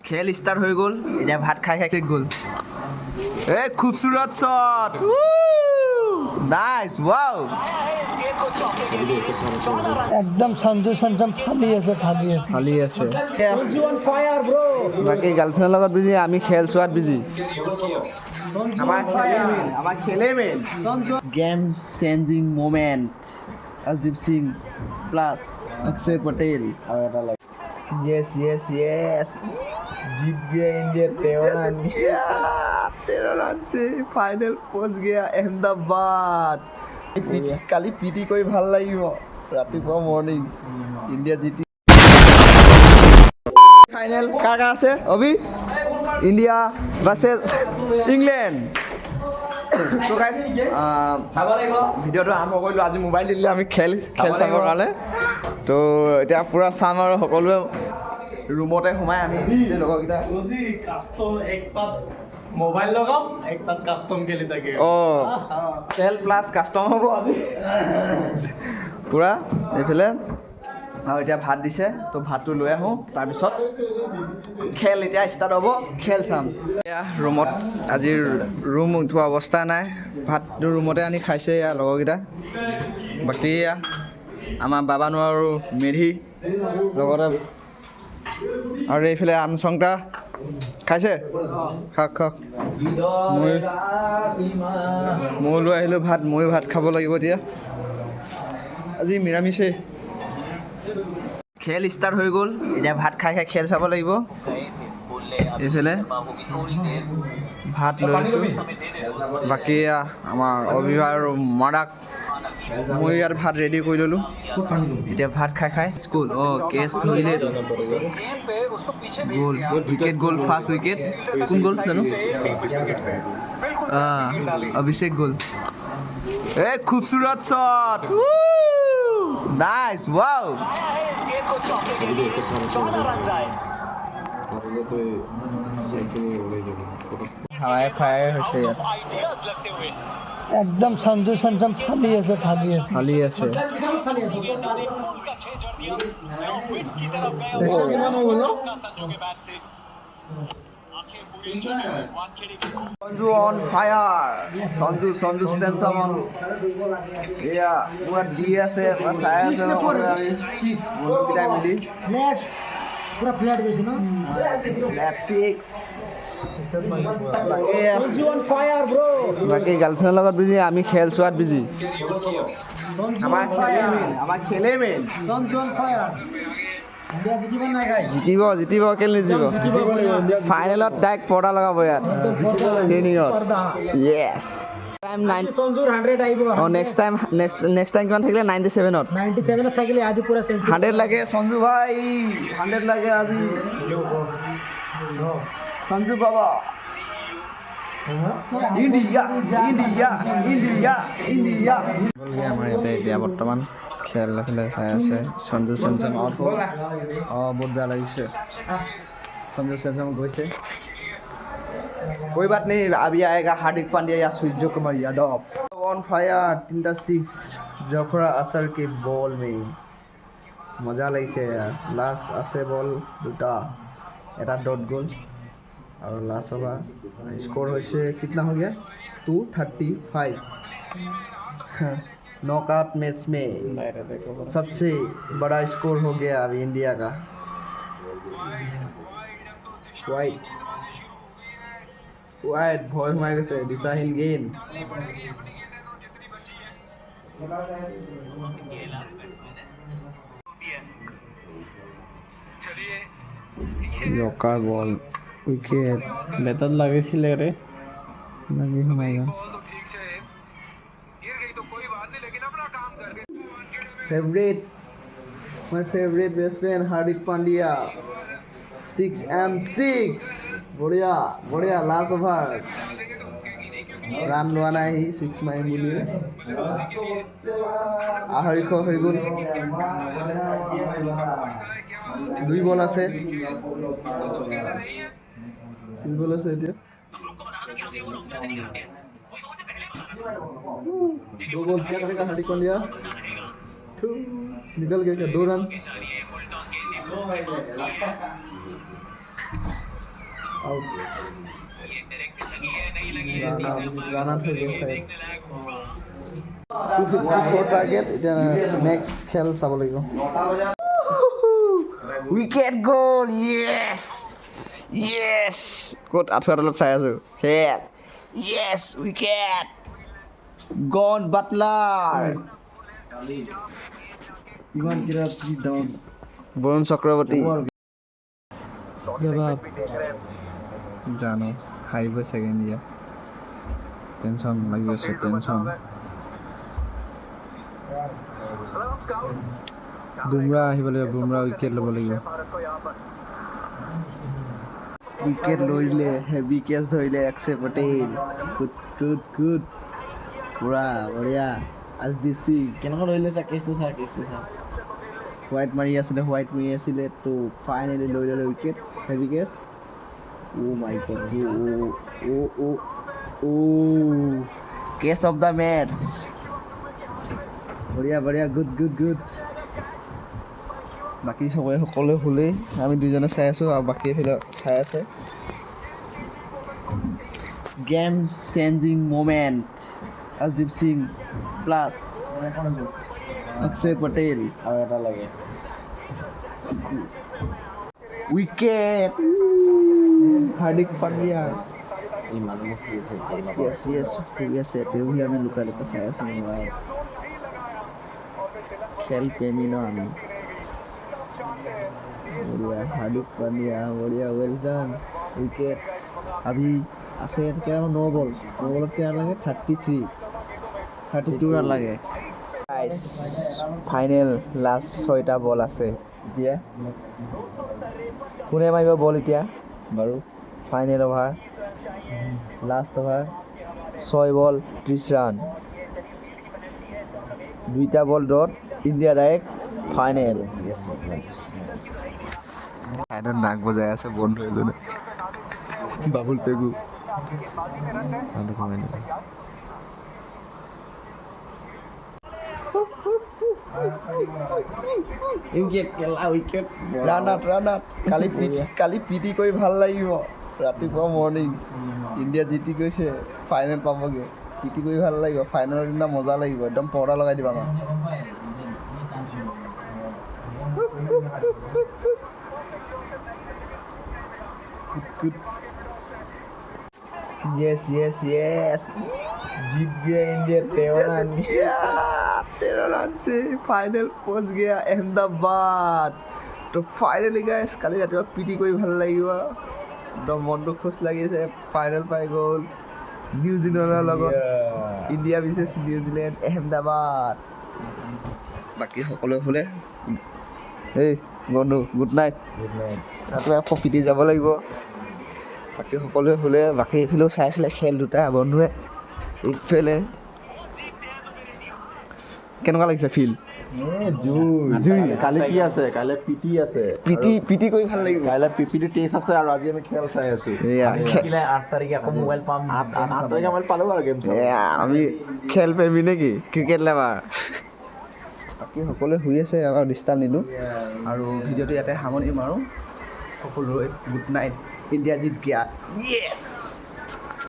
খেল ষ্টাৰ্ট হৈ গ'ল, এতিয়া ভাত খাই খাই গ'ল। এই খুবসুরত শট, নাইস, ওয়াও। একদম সঞ্জু চেমচম ফালি আছে বাকী গাৰ্লফ্ৰেণ্ডৰ লগত বিজি, আমি খেল চোৱাত বিজি। আমাৰ খেলে মেইন। Game changing moment, Arshdeep Singh plus Axar Patel. Yes. जीत गया इंडिया 13 रन से फाइनल पहुंच गया अहमदाबाद। কালি পিটি কৰি ভাল লাগিব, ৰাতিপুৱা মৰ্নিং ইণ্ডিয়া জিতি। ফাইনেল কাৰ আছে অভি? India versus England. তো গাইছ, ভিডিঅ'টো আৰম্ভ কৰিলোঁ। আজি মোবাইল দিলে আমি খেল চাবৰ কাৰণে। তো এতিয়া পূৰা চাম আৰু সকলোৱে ৰুমতে সোমাই আমি লগৰকেইটা মোবাইল লগাম, এক তাত কাষ্টম খেলি থাকে। খেল প্লাছ কাষ্টম হ'ব আজি পূৰা এইফালে। আৰু এতিয়া ভাত দিছে, তো ভাতটো লৈ আহোঁ, তাৰপিছত খেল এতিয়া ষ্টাৰ্ট হ'ব, খেল চাম। এয়া ৰুমত, আজিৰ ৰুম উঠোৱা অৱস্থা নাই, ভাতটো ৰুমতে আনি খাইছে এয়া লগৰকেইটা। বাকী এয়া আমাৰ বাবানো আৰু মেধি লগতে, আৰু এইফালে আমচংটা খাইছে, খাওক। ময়ো লৈ আহিলোঁ ভাত, ময়ো ভাত খাব লাগিব এতিয়া। আজি নিৰামিষে। খেল ষ্টাৰ্ট হৈ গ'ল, এতিয়া ভাত খাই খাই খেল চাব লাগিব। এইফালে ভাত লৈ লৈছোঁ। বাকী আমাৰ অভিভাৱক আৰু মাৰাক মই ইয়াত ভাত ৰেডি কৰি ল'লোঁ। এতিয়া ভাত খাই স্কুল। কেচ ধৰিলে গ'ল, উইকেট গ'ল, ফাৰ্ষ্ট উইকেট। কোন গ'ল জানো? অভিষেক গ'ল। এই খুবসুৰত শট, নাইস, ওয়াও। হাৱাই ফায়াৰ হৈছে ইয়াত। একদম সঞ্জু চেমচম ফালি আছে। Sanju on fire, Sanju Samson on. এয়া পুৰা দি আছে, পুৰা চাই আছে আমি বন্ধুকেইটাই মিলি। পুৰা ফ্ল্যাট গেছে না, ফ্ল্যাট 6। বাকী গাৰ্লফ্ৰেণ্ডৰ লগত বিজি, আমি খেল চোৱাত বিজি। আমাৰ খেলে মেইন। জিতিব কেলে নিজিব। ফাইনেলত ডাইৰেক্ট পৰ্দা লগাব ইয়াত ট্ৰেইনিঙত। য়েছ। নেক্সট টাইম কিমান থাকিলে? 97 থাকিলে আজি পুরা 100 লাগে। সঞ্জু ভাই 100 লাগে আজি। সঞ্জু বাবা, ইণ্ডিয়া। আমাৰ ইয়াতে এতিয়া বৰ্তমান খেল এফালে চাই আছে। সঞ্জু চেমচম আউট হ'ল। বহুত বেয়া লাগিছে, সঞ্জু চেমচম গৈছে। कोई बात नहीं, अभी आएगा हार्दिक पांड्या या सूर्य कुमार यादव। ऑन फायर, 3-6 जफरा असर के बॉल में मजा লাগিছে यार। लास्ट আছে বল দুটা, এটা ডট গ'ল और लास्ट ओवर स्कोर হৈছে कितना हो गया? 235। नॉकआउट मैच में सबसे बड़ा स्कोर हो गया अभी इंडिया का। वाइट भय সোমাই গৈছে, দিশাহীন গেইন। জকাৰ বল, উইকেট বেটত লাগিছিলে ৰে, লাগি সোমাই গ'ল। my favorite batsman Hardik Pandya, 6 বঢ়িয়া লাষ্ট অভাৰ। ৰান লোৱা নাই, সি 6 মাৰিম বুলি। 250 হৈ গ'ল। 2 বল আছে এতিয়া। 2 बॉल क्या करेगा हार्दिक पांड्या? निकल गया क्या? 2 रन। ৰানাত হৈ গৈছে টাৰ্গেট এতিয়া নেক্সট খেল চাব লাগিব উইকেট গ'ল য়েছ য়েছ ক'ত আঁঠুৱা তলত চাই আছোঁ খেল য়েছ উইকেট গন বাটলাৰ ইমান কিৰা ডাউন বৰুণ চক্ৰৱৰ্তী জবাব জানো হাৰিব ছেকেণ্ড ইণ্ডিয়া টেনশ্যন লাগি আছে টেনশ্যন বুমৰা আহিব লাগিব বুমৰা উইকেট ল'ব লাগিব উইকেট লৈ দিলে হেভি কেচ ধৰিলে অক্ষয় পটেল গুড গুড গুড পুৰা বঢ়িয়া আজদীপ সিং কেনেকুৱা ধৰিলে চা কেছটো চা হোৱাইট মাৰি আছিলে তো ফাইনেলি লৈ ল'লে wicket heavy catch oh' my god catch of the match বঢ়িয়া বঢ়িয়া গুড গুড গুড বাকী সকলোৱে শুলেই আমি দুজনে চাই আছোঁ আৰু বাকী এইফালে চাই আছে game changing moment Arshdeep Singh plus Axar Patel আৰু এটা লাগে উইকেট হাৰ্দিক পাণ্ডিয়া এই মানুহবোৰ শুই আছে শুই আছে তেওঁহি আমি লুকাই লুকাই চাই আছোঁ মোবাইল খেল প্ৰেমী ন আমি বঢ়িয়া হাৰ্দিক পাণ্ডিয়া বঢ়িয়া ৱেল ডান উইকেট আভি আছে কেইটামান ন' বলত কেইটা লাগে 32 ৰান লাগে ফাইনেল লাষ্ট 6টা বল আছে এতিয়া কোনে মাৰিব বল এতিয়া বাৰু ফাইনেল অভাৰ লাষ্ট অভাৰ 6 বল 30 ৰান 2টা ball dot India direct final final নাক বজাই আছে বন্ধু এজনে বাবুল পেগু চাউণ্ডটো কমাই দিলে উইকেট ৰানাত কালি পিটি কৰি ভাল লাগিব ৰাতিপুৱা মৰ্ণিং ইণ্ডিয়া জিতি গৈছে ফাইনেল পাবগৈ পিটি কৰি ভাল লাগিব ফাইনেলৰ দিনা মজা লাগিব একদম পৰ্দা লগাই দিবা আমাৰ Yes. जीत गया इंडिया 13 रन से फाइनल पहुंच गया अहमदाबाद तो फाइनली गाइस কালি ৰাতিপুৱা পিটি কৰি ভাল লাগিব একদম মনটো খুশ লাগিছে ফাইনেল পাই গ'ল নিউজিলেণ্ডৰ লগত ইণ্ডিয়া বিশেষ নিউজিলেণ্ড আহমেদাবাদ বাকী সকলোৱে শুলে এই বন্ধু গুড নাইট ৰাতিপুৱা আকৌ পিটি যাব লাগিব বাকী সকলোৱে শুলে বাকী এইফালেও চাই আছিলে খেল দুটা বন্ধুৱে এইফালে কেনেকুৱা লাগিছে ফিল্ড কালি কি আছে কাইলৈ পিটি আছে পিটি কৰি ভাল লাগিব কাইলৈ পিপিটি টেষ্ট আছে আৰু আজি আমি খেল চাই আছো 8 তাৰিখে আকৌ মোবাইল পাম 8 তাৰিখে মোবাইল পালো আৰু গেম আমি খেল প্ৰেমী নেকি ক্ৰিকেট লাভাৰ বাকী সকলোৱে শুই আছে আৰু ডিষ্টাৰ্ব নিদিওঁ আৰু ভিডিঅ'টো ইয়াতে সামৰণি মাৰোঁ সকলোৱে গুড নাইট ইণ্ডিয়া জিত গয়া য়েছ